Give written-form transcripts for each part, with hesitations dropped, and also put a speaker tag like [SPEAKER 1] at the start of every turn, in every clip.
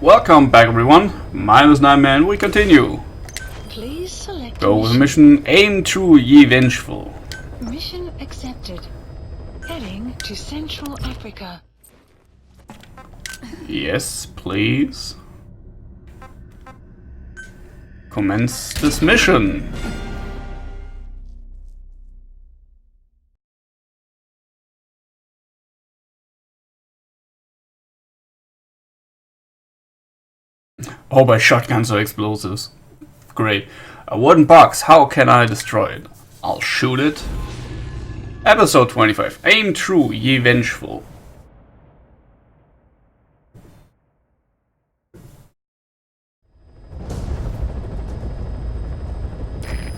[SPEAKER 1] Welcome back, everyone. My name is Nightman. We continue.
[SPEAKER 2] Please select
[SPEAKER 1] Go with mission. Aim true, ye vengeful.
[SPEAKER 2] Mission accepted. Heading to Central Africa.
[SPEAKER 1] Yes, please. Commence this mission. Oh, by shotguns or explosives. Great. A wooden box, how can I destroy it? I'll shoot it. Episode 25. Aim true, ye vengeful.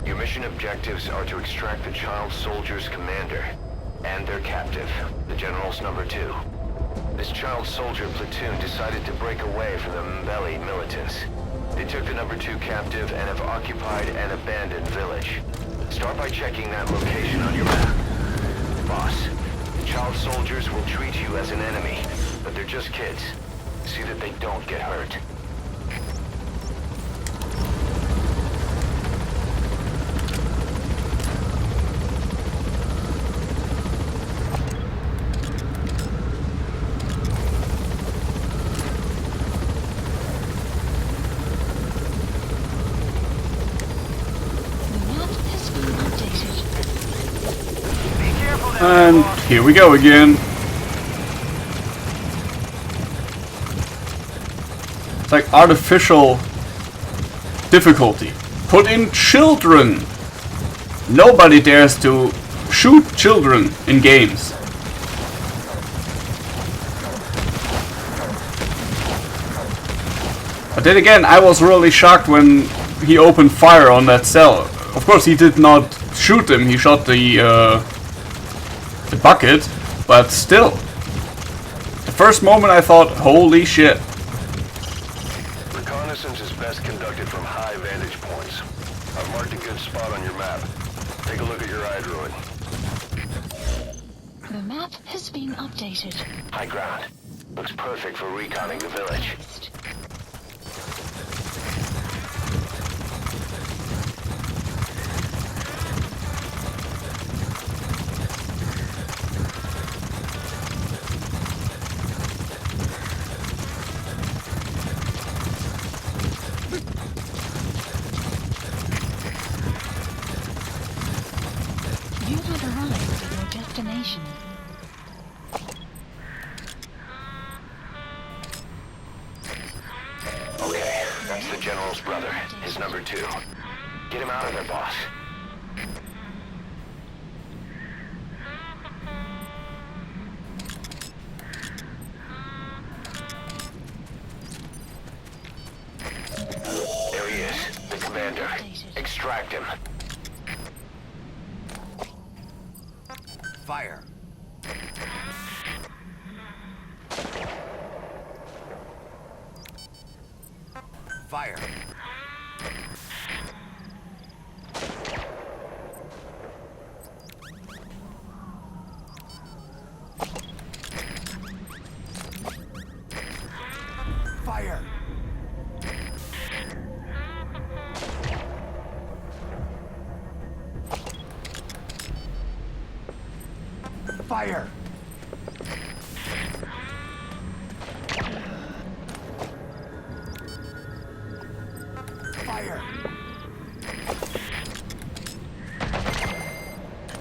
[SPEAKER 3] Your mission objectives are to extract the child soldier's commander and their captive, the General's number 2. This child soldier platoon decided to break away from the Mbeli militants. They took the number 2 captive and have occupied an abandoned village. Start by checking that location on your map. Boss, the child soldiers will treat you as an enemy, but they're just kids. See that they don't get hurt.
[SPEAKER 1] And here we go again. It's like artificial difficulty. Put in children. Nobody dares to shoot children in games. But then again, I was really shocked when he opened fire on that cell. Of course, he did not shoot him. He shot the bucket, but still. The first moment I thought, holy shit.
[SPEAKER 3] Reconnaissance is best conducted from high vantage points. I've marked a good spot on your map. Take a look at your iDroid.
[SPEAKER 2] The map has been updated.
[SPEAKER 3] High ground. Looks perfect for reconning the village.
[SPEAKER 2] You have arrived at your destination.
[SPEAKER 3] Okay, that's the General's brother, his number 2. Get him out of there, boss. There he is, the commander. Extract him. Fire. Fire. Fire. Fire. Fire.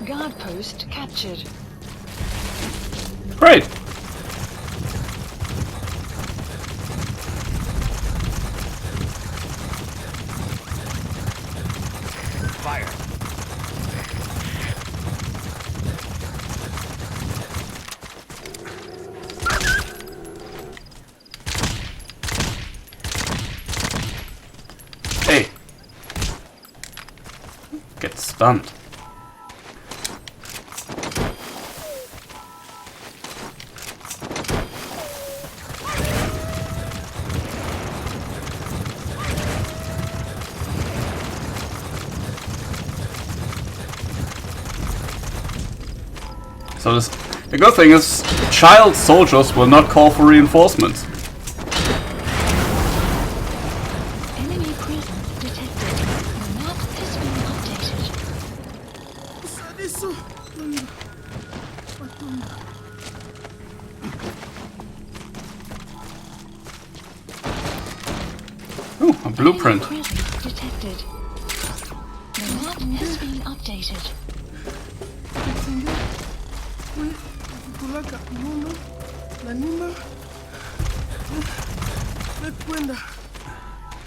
[SPEAKER 2] Guard post captured.
[SPEAKER 1] Great.
[SPEAKER 3] Fire.
[SPEAKER 1] Hey. Get stunned. So the good thing is, child soldiers will not call for reinforcements. Ooh, a blueprint.
[SPEAKER 2] Presence detected. The map has been updated.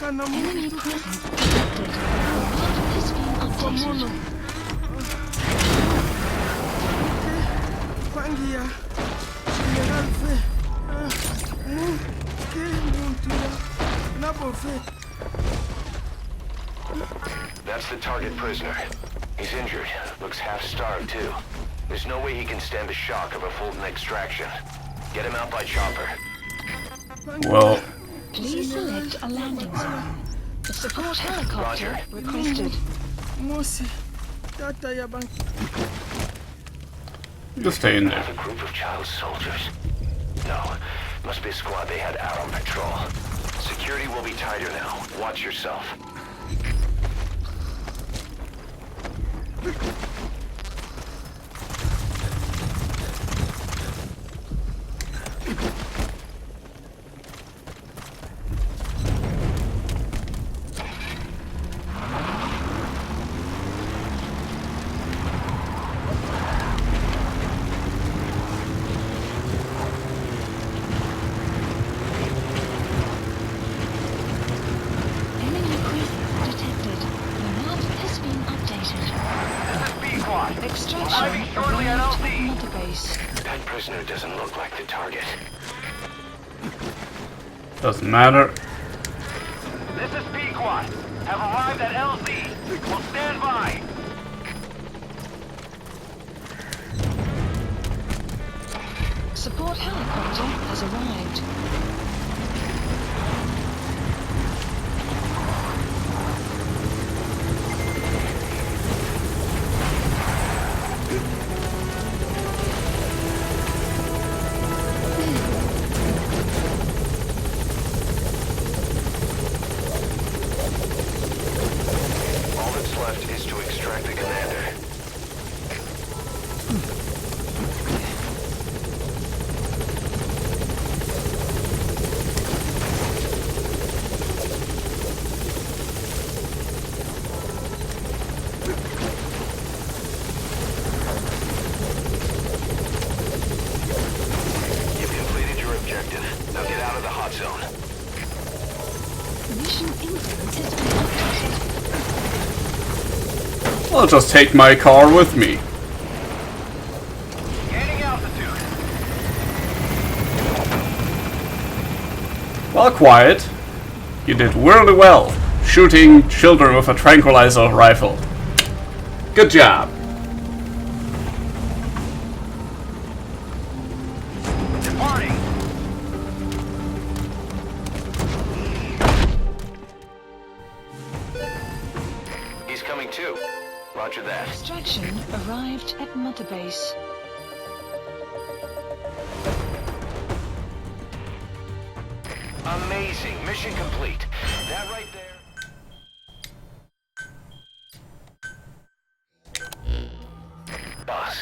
[SPEAKER 2] Enemy presence detected. The map has been updated.
[SPEAKER 3] That's the target prisoner. He's injured. Looks half-starved, too. There's no way he can stand the shock of a Fulton extraction. Get him out by chopper.
[SPEAKER 1] Well,
[SPEAKER 2] Please select a landing zone. The support helicopter requested.
[SPEAKER 1] you stay in there.
[SPEAKER 3] A group of child soldiers. No, must be a squad they had out on patrol. Security will be tighter now. Watch yourself.
[SPEAKER 2] Enemy presence detected. The map has been updated. Extraction arrived at Motherbase.
[SPEAKER 3] That prisoner doesn't look like the target.
[SPEAKER 1] Doesn't matter.
[SPEAKER 4] This is Pequot. Have arrived at LZ. Will stand by.
[SPEAKER 2] Support helicopter has arrived.
[SPEAKER 3] All that's left is to extract the commander. You've completed your objective. Now get out of the hot zone.
[SPEAKER 2] Mission info has been updated.
[SPEAKER 1] I'll just take my car with me.
[SPEAKER 4] Gaining altitude.
[SPEAKER 1] Well, quiet. You did really well, shooting children with a tranquilizer rifle. Good job.
[SPEAKER 4] Departing.
[SPEAKER 3] He's coming too. Roger that.
[SPEAKER 2] Extraction arrived at Motherbase.
[SPEAKER 3] Amazing. Mission complete. That right there. Boss,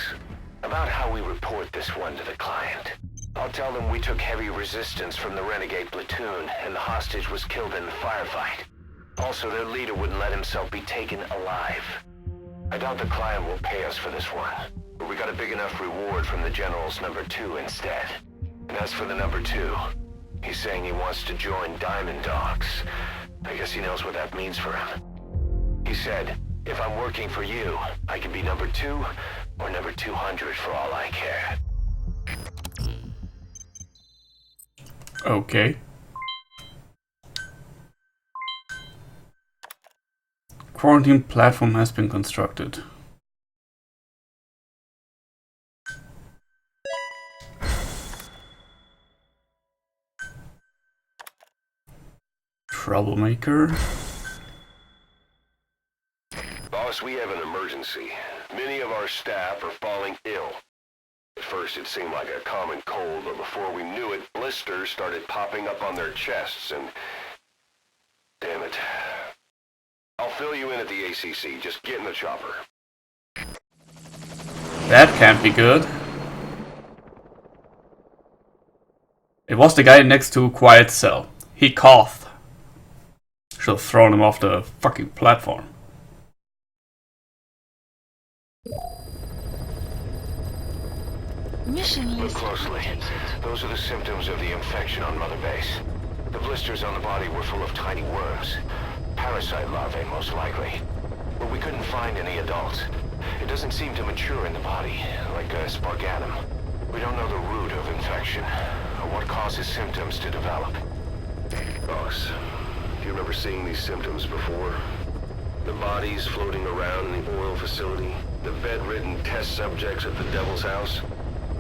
[SPEAKER 3] about how we report this one to the client. I'll tell them we took heavy resistance from the renegade platoon and the hostage was killed in the firefight. Also, their leader wouldn't let himself be taken alive. I doubt the client will pay us for this one, but we got a big enough reward from the General's number 2 instead. And as for the number 2, he's saying he wants to join Diamond Dogs. I guess he knows what that means for him. He said, if I'm working for you, I can be number 2 or number 200 for all I care.
[SPEAKER 1] Okay. Quarantine platform has been constructed. Troublemaker.
[SPEAKER 3] Boss, we have an emergency. Many of our staff are falling ill. At first it seemed like a common cold, but before we knew it, blisters started popping up on their chests and... Damn it. I'll fill you in at the ACC. Just get in the chopper.
[SPEAKER 1] That can't be good. It was the guy next to Quiet Cell. He coughed. Should have thrown him off the fucking platform.
[SPEAKER 2] Mission
[SPEAKER 3] Look
[SPEAKER 2] list
[SPEAKER 3] closely.
[SPEAKER 2] updated.
[SPEAKER 3] Those are the symptoms of the infection on Motherbase. The blisters on the body were full of tiny worms. Parasite larvae, most likely. But we couldn't find any adults. It doesn't seem to mature in the body, like a spargatum. We don't know the root of infection, or what causes symptoms to develop. Boss, do you remember seeing these symptoms before? The bodies floating around in the oil facility, the bedridden test subjects at the Devil's House.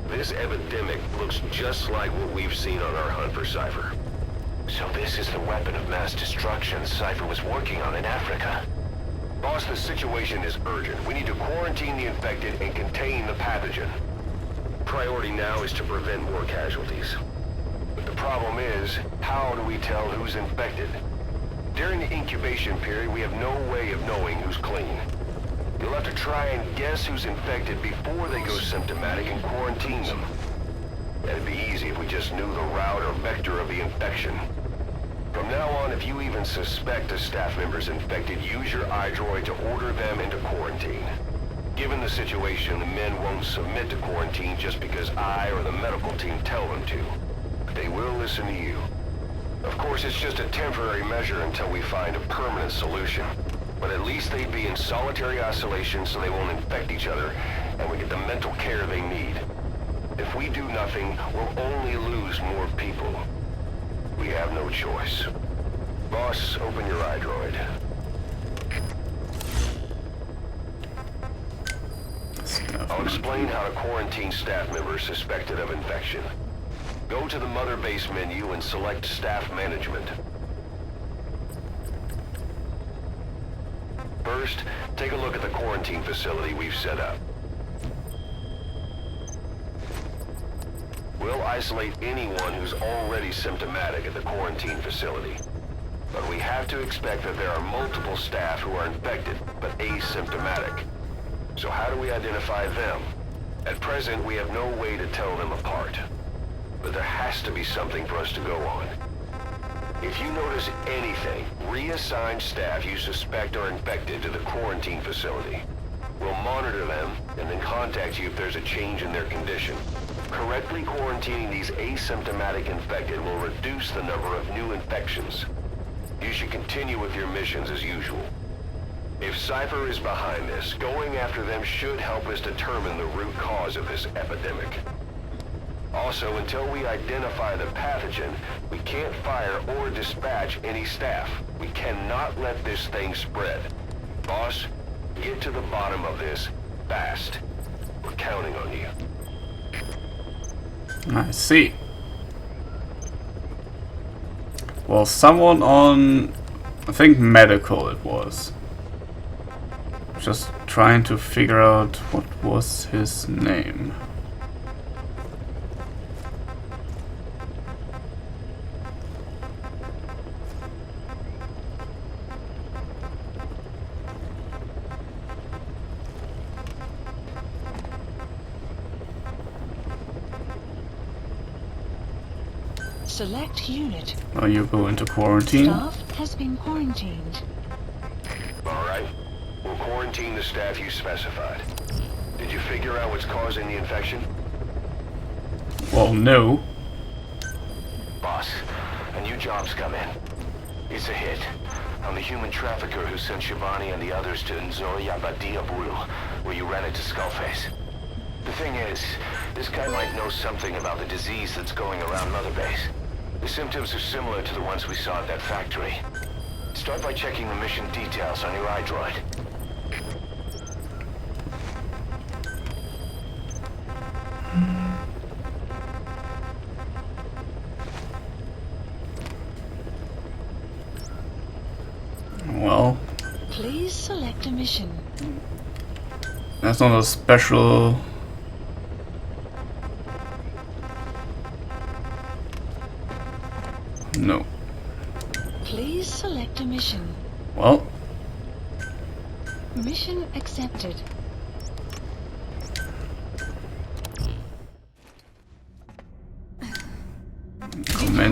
[SPEAKER 3] This epidemic looks just like what we've seen on our hunt for Cypher. So this is the weapon of mass destruction Cypher was working on in Africa. Boss, the situation is urgent. We need to quarantine the infected and contain the pathogen. Priority now is to prevent more casualties. But the problem is, how do we tell who's infected? During the incubation period, we have no way of knowing who's clean. You'll have to try and guess who's infected before they go symptomatic and quarantine them. That'd be easy if we just knew the route or vector of the infection. From now on, if you even suspect a staff member's infected, use your iDroid to order them into quarantine. Given the situation, the men won't submit to quarantine just because I or the medical team tell them to. But they will listen to you. Of course, it's just a temporary measure until we find a permanent solution. But at least they'd be in solitary isolation so they won't infect each other, and we get the mental care they need. If we do nothing, we'll only lose more people. We have no choice. Boss, open your iDroid. I'll explain how to quarantine staff members suspected of infection. Go to the Motherbase menu and select Staff Management. First, take a look at the quarantine facility we've set up. We'll isolate anyone who's already symptomatic at the quarantine facility. But we have to expect that there are multiple staff who are infected, but asymptomatic. So how do we identify them? At present, we have no way to tell them apart. But there has to be something for us to go on. If you notice anything, reassign staff you suspect are infected to the quarantine facility. We'll monitor them, and then contact you if there's a change in their condition. Correctly quarantining these asymptomatic infected will reduce the number of new infections. You should continue with your missions as usual. If Cypher is behind this, going after them should help us determine the root cause of this epidemic. Also, until we identify the pathogen, we can't fire or dispatch any staff. We cannot let this thing spread. Boss, get to the bottom of this fast. We're counting on you.
[SPEAKER 1] I see. Well, someone on, I think medical it was. Just trying to figure out what was his name.
[SPEAKER 2] Select unit.
[SPEAKER 1] Oh, you go into quarantine?
[SPEAKER 2] Staff has been quarantined.
[SPEAKER 3] Alright. We'll quarantine the staff you specified. Did you figure out what's causing the infection?
[SPEAKER 1] Well, no.
[SPEAKER 3] Boss, a new job's come in. It's a hit. I'm the human trafficker who sent Shivani and the others to Nzoya Badia Buru, where you ran into Skullface. The thing is, this guy might know something about the disease that's going around Motherbase. The symptoms are similar to the ones we saw at that factory. Start by checking the mission details on your iDroid.
[SPEAKER 1] Well,
[SPEAKER 2] Please select a mission.
[SPEAKER 1] that's not a special. No.
[SPEAKER 2] Please select a mission.
[SPEAKER 1] Well,
[SPEAKER 2] Mission accepted.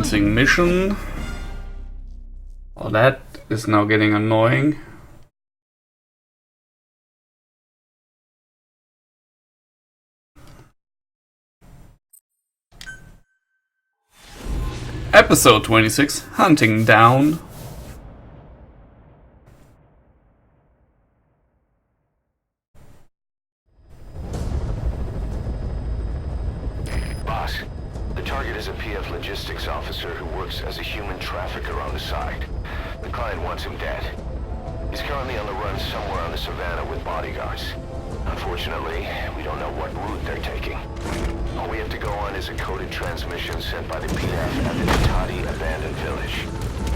[SPEAKER 1] Commencing mission. Well, that is now getting annoying. Episode 26, Hunting Down.
[SPEAKER 3] Boss, the target is a PF logistics officer who works as a human trafficker on the side. The client wants him dead. He's currently on the run somewhere on the savannah with bodyguards. Unfortunately, we don't know what route they're taking. All we have to go on is a coded transmission sent by the PF at the Ditati abandoned village.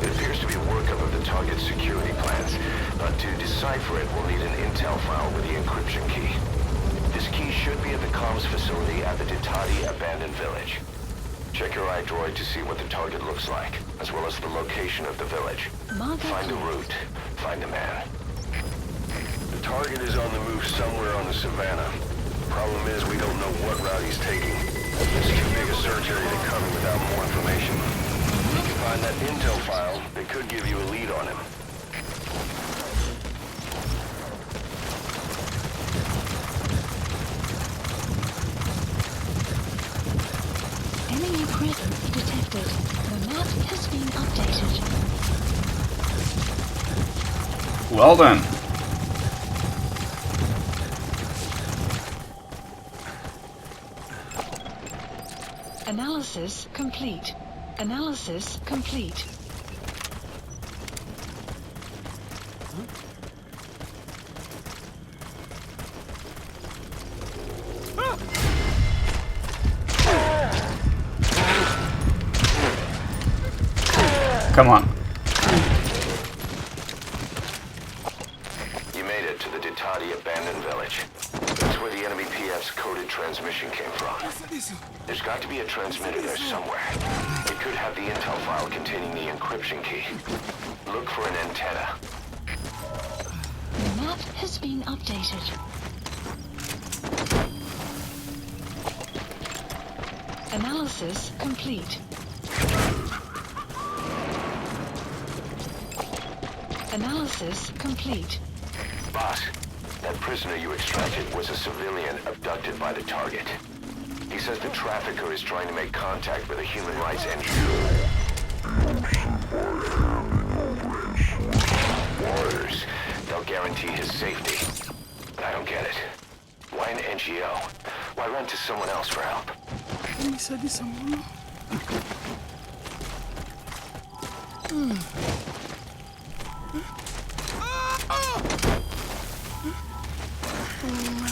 [SPEAKER 3] It appears to be a workup of the target's security plans, but to decipher it, we'll need an intel file with the encryption key. This key should be at the comms facility at the Ditati abandoned village. Check your iDroid to see what the target looks like, as well as the location of the village. Find the route, find the man. The target is on the move somewhere on the savannah. Problem is, we don't know what route he's taking. It's too big a search area to cover without more information. If you find that intel file, it could give you a lead on him.
[SPEAKER 2] Enemy presence detected. The map has been updated.
[SPEAKER 1] Well then.
[SPEAKER 2] Analysis complete. Analysis complete.
[SPEAKER 1] Come on.
[SPEAKER 3] You made it to the Ditati abandoned village. That's where the enemy PF's coded transmission came from. There's got to be a transmitter there somewhere. It could have the intel file containing the encryption key. Look for an antenna.
[SPEAKER 2] The map has been updated. Analysis complete. Analysis complete.
[SPEAKER 3] Boss, that prisoner you extracted was a civilian abducted by the target. He says the trafficker is trying to make contact with a human rights NGO. Orders. They'll guarantee his safety. But I don't get it. Why an NGO? Why run to someone else for help?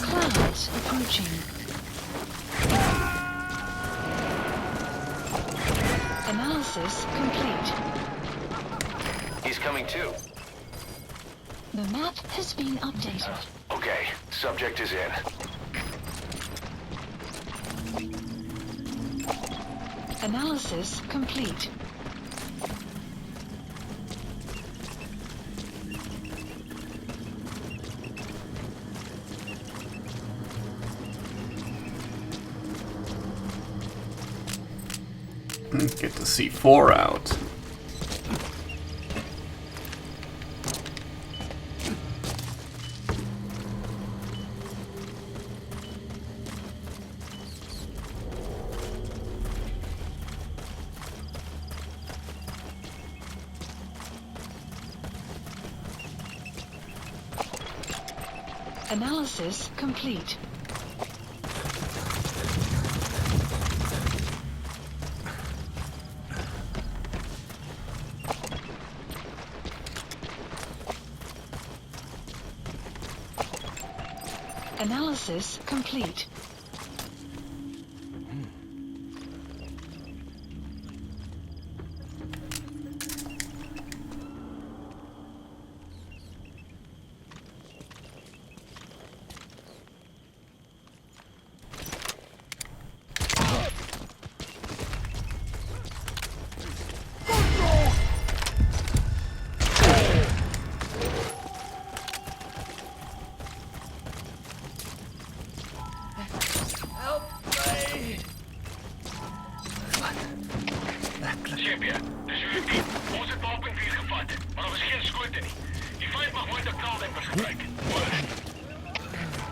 [SPEAKER 2] Clouds approaching. Analysis complete.
[SPEAKER 3] He's coming too.
[SPEAKER 2] The map has been updated.
[SPEAKER 3] Okay, subject is in.
[SPEAKER 2] Analysis complete.
[SPEAKER 1] Get the C4 out.
[SPEAKER 2] Analysis complete. Analysis complete.
[SPEAKER 4] Anthony. Die Feind macht weiter Klardenkbeschreck.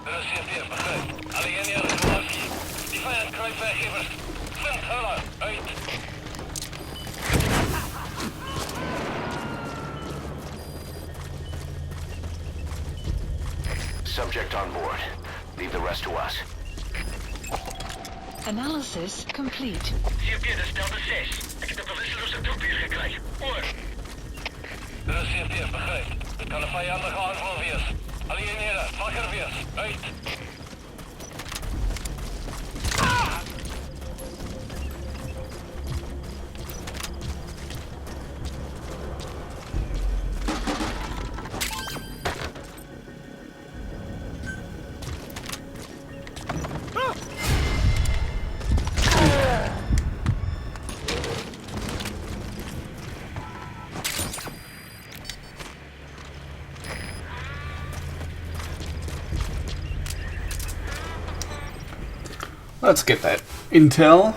[SPEAKER 4] Dat is CFD, begrijp. Alleen in de relatie. Die vijand krijgt werkgevers. Vindt huller, uit.
[SPEAKER 3] Subject on board. Leave the rest to us.
[SPEAKER 2] Analysis complete.
[SPEAKER 4] CFD, dat is Delta 6. Ik heb de bewusteloze troep hier gekregen. Oor. Dat is CFD, begrijp. Het kan een vijandige aanval wees. Alieneerde, wakker wees. Uit.
[SPEAKER 1] Let's get that intel.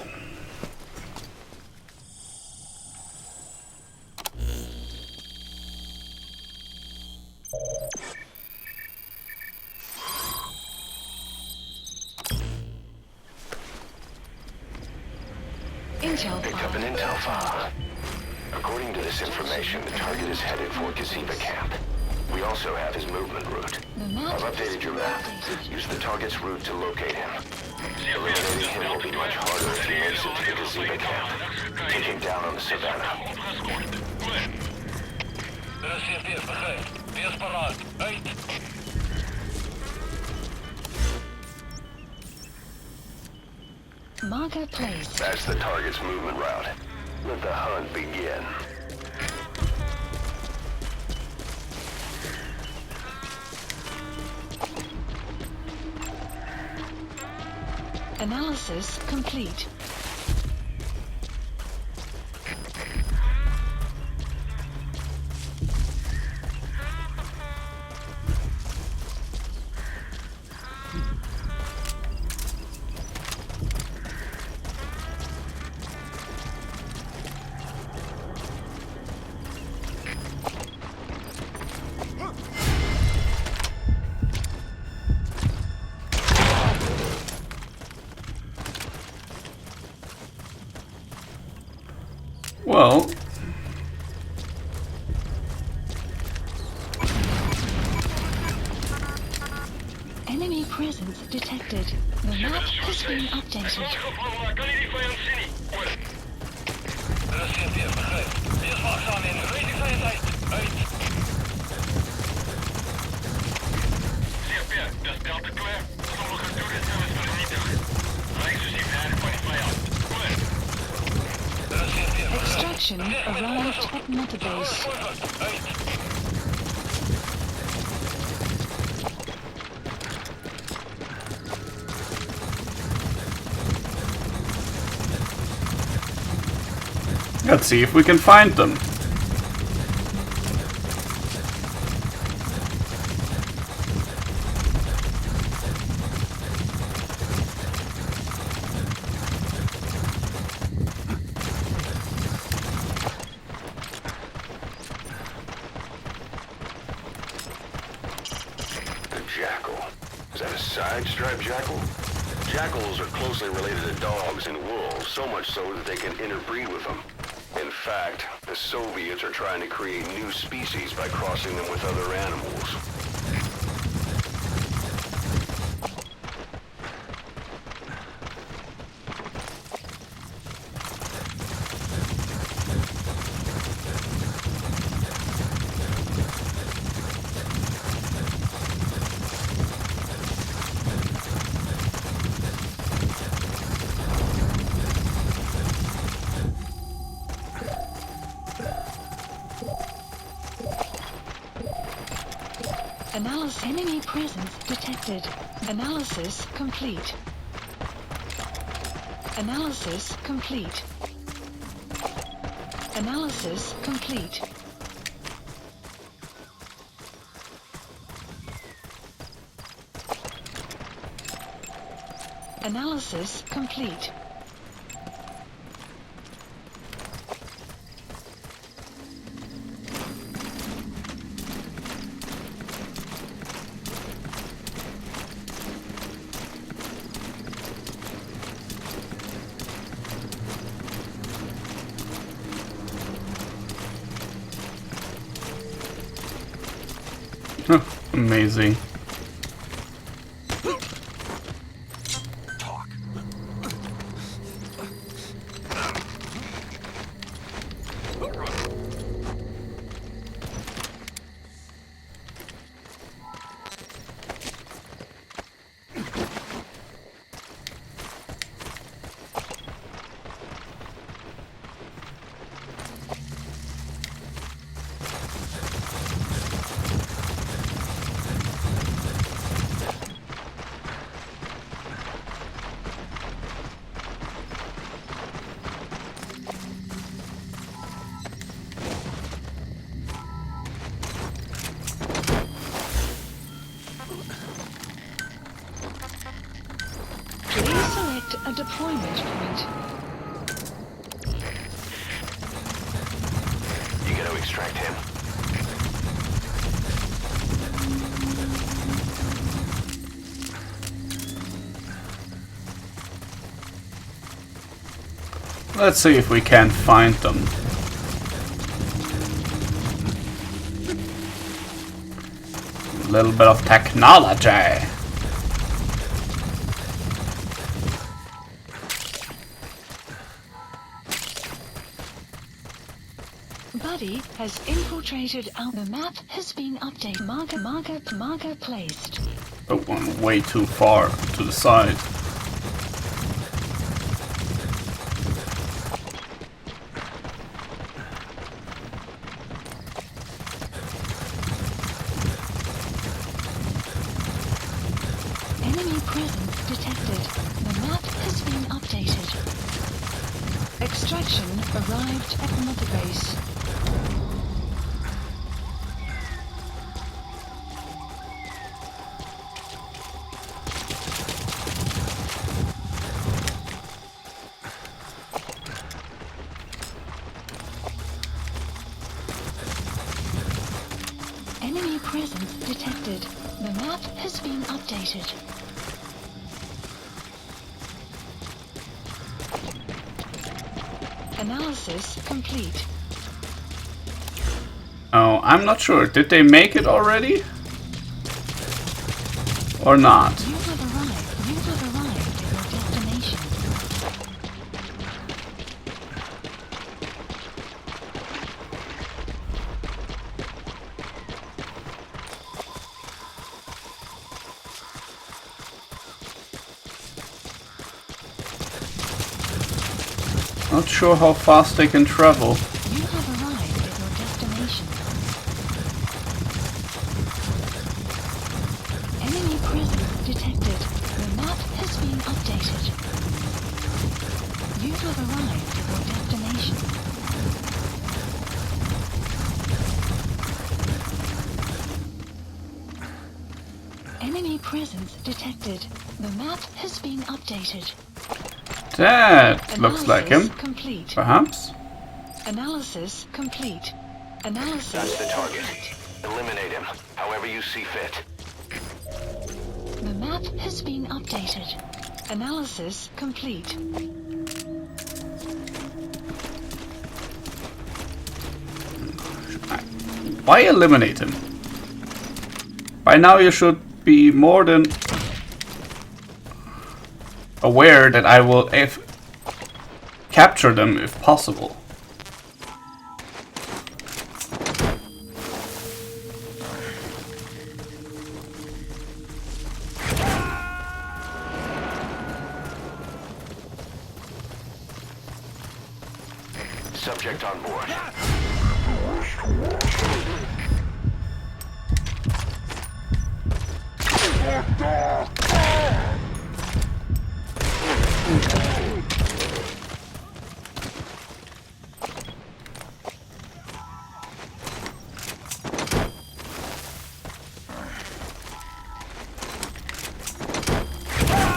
[SPEAKER 2] Intel
[SPEAKER 3] Picked up an intel file. According to this information, the target is headed for Gazeba camp. We also have his movement route. I've updated your map. Use the target's route to locate him. Eliminating him will be much harder if he makes it to the Gazeba camp. Take him down on the savannah.
[SPEAKER 4] Dat is CFD, begrijp. Wees paraat. Uit.
[SPEAKER 2] marker placed.
[SPEAKER 3] That's the target's movement route. Let the hunt begin.
[SPEAKER 2] Analysis complete.
[SPEAKER 1] Well,
[SPEAKER 2] enemy presence detected. The map has been updated.
[SPEAKER 4] Kan je die vijand zien? Dat is CFD, begrijp. Eerst wachtzaam in. Rating vijand uit. Uit. CFD, dat is Delta Clear. Sommige toeristen zijn het vernietigd. Rijksgezicht heilig van die vijand.
[SPEAKER 2] Extraction arrived at Motherbase.
[SPEAKER 1] let's see if we can find them.
[SPEAKER 3] Jackal. Is that a side-striped jackal? Jackals are closely related to dogs and wolves, so much so that they can interbreed with them. In fact, the Soviets are trying to create new species by crossing them with other animals.
[SPEAKER 2] Analysis enemy presence detected. Analysis complete. Analysis complete. Analysis complete. Analysis complete.
[SPEAKER 1] Amazing.
[SPEAKER 2] Please select a deployment point.
[SPEAKER 3] You gotta extract him.
[SPEAKER 1] Let's see if we can find them. A little bit of technology.
[SPEAKER 2] Buddy has infiltrated our... The map has been updated. Marker placed.
[SPEAKER 1] But one way too far to the side.
[SPEAKER 2] Enemy presence detected. The map has been updated. Extraction arrived at Motherbase. Enemy presence detected. The map has been updated. Analysis complete.
[SPEAKER 1] Oh, I'm not sure. Did they make it already? Or not?
[SPEAKER 2] You have arrived at your destination.
[SPEAKER 1] Not sure how fast they can travel.
[SPEAKER 2] You have arrived at your destination. Enemy presence detected. The map has been updated. You have arrived at your destination. Enemy presence detected. The map has been updated.
[SPEAKER 1] That looks like him.
[SPEAKER 2] Analysis complete.
[SPEAKER 1] Perhaps?
[SPEAKER 2] Analysis complete. Analysis.
[SPEAKER 3] That's the target. Eliminate him, however you see fit.
[SPEAKER 2] The map has been updated. Analysis complete.
[SPEAKER 1] Why eliminate him? By now you should be more than aware that I will capture them if possible.
[SPEAKER 3] Subject on board.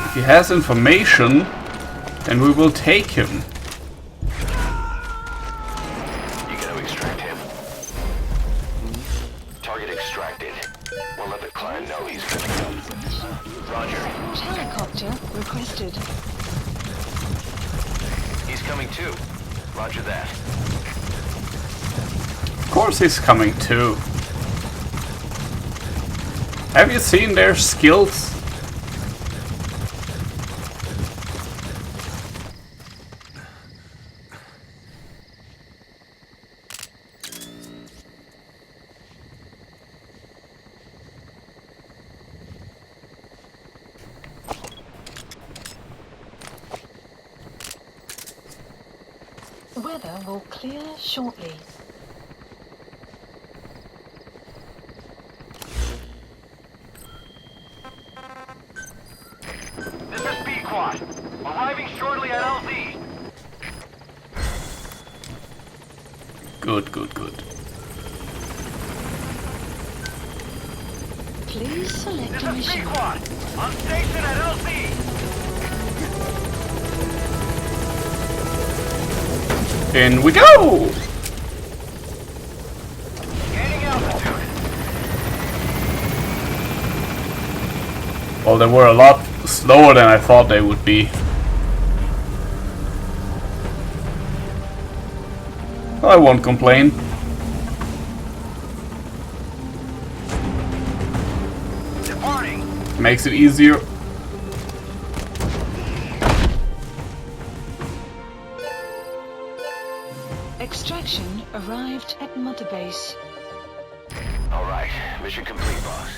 [SPEAKER 1] If he has information, then we will take him.
[SPEAKER 3] You gotta extract him. Target extracted. We'll let the client know he's coming. Roger.
[SPEAKER 2] Helicopter requested.
[SPEAKER 3] He's coming too. Roger that.
[SPEAKER 1] Of course he's coming too. Have you seen their skills?
[SPEAKER 2] Weather will clear shortly.
[SPEAKER 4] This is B-Quad. Arriving shortly at LZ.
[SPEAKER 1] Good, good, good.
[SPEAKER 2] Please select
[SPEAKER 4] This
[SPEAKER 2] a
[SPEAKER 4] is
[SPEAKER 2] mission.
[SPEAKER 4] B-Quad. On station at LZ.
[SPEAKER 1] In we go!
[SPEAKER 4] Gaining altitude.
[SPEAKER 1] Well, they were a lot slower than I thought they would be. I won't complain.
[SPEAKER 4] Departing.
[SPEAKER 1] Makes it easier.
[SPEAKER 2] Extraction arrived at Motherbase.
[SPEAKER 3] All right, mission complete, boss.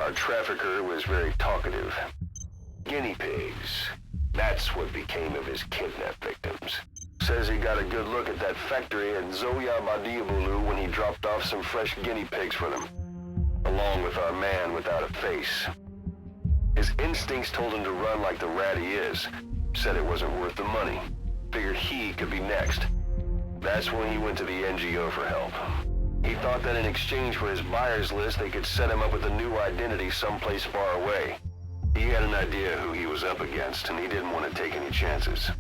[SPEAKER 3] Our trafficker was very talkative. Guinea pigs. That's what became of his kidnapped victims. Says he got a good look at that factory at Zoya Badiabulu when he dropped off some fresh guinea pigs for them, along with our man without a face. His instincts told him to run like the rat he is. Said it wasn't worth the money. Figured he could be next. That's when he went to the NGO for help. He thought that in exchange for his buyer's list, they could set him up with a new identity someplace far away. He had an idea who he was up against, and he didn't want to take any chances.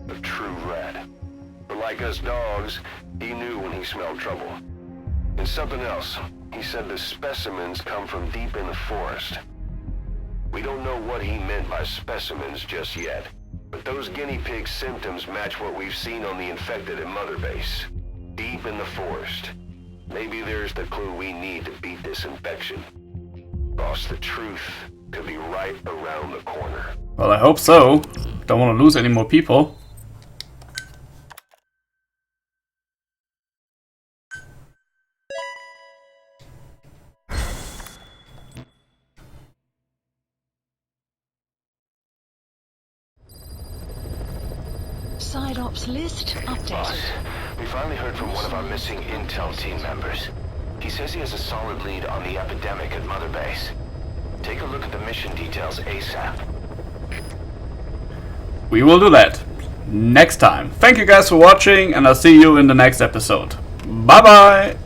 [SPEAKER 3] A true rat. But like us dogs, he knew when he smelled trouble. And something else. He said the specimens come from deep in the forest. We don't know what he meant by specimens just yet, but those guinea pig symptoms match what we've seen on the infected at Motherbase. Deep in the forest. Maybe there's the clue we need to beat this infection. Boss, the truth could be right around the corner.
[SPEAKER 1] Well, I hope so. Don't want to lose any more people.
[SPEAKER 2] Side ops list
[SPEAKER 3] Boss,
[SPEAKER 2] updated.
[SPEAKER 3] we finally heard from one of our missing intel team members. He says he has a solid lead on the epidemic at Motherbase. Take a look at the mission details ASAP.
[SPEAKER 1] We will do that next time. Thank you guys for watching, and I'll see you in the next episode. Bye bye!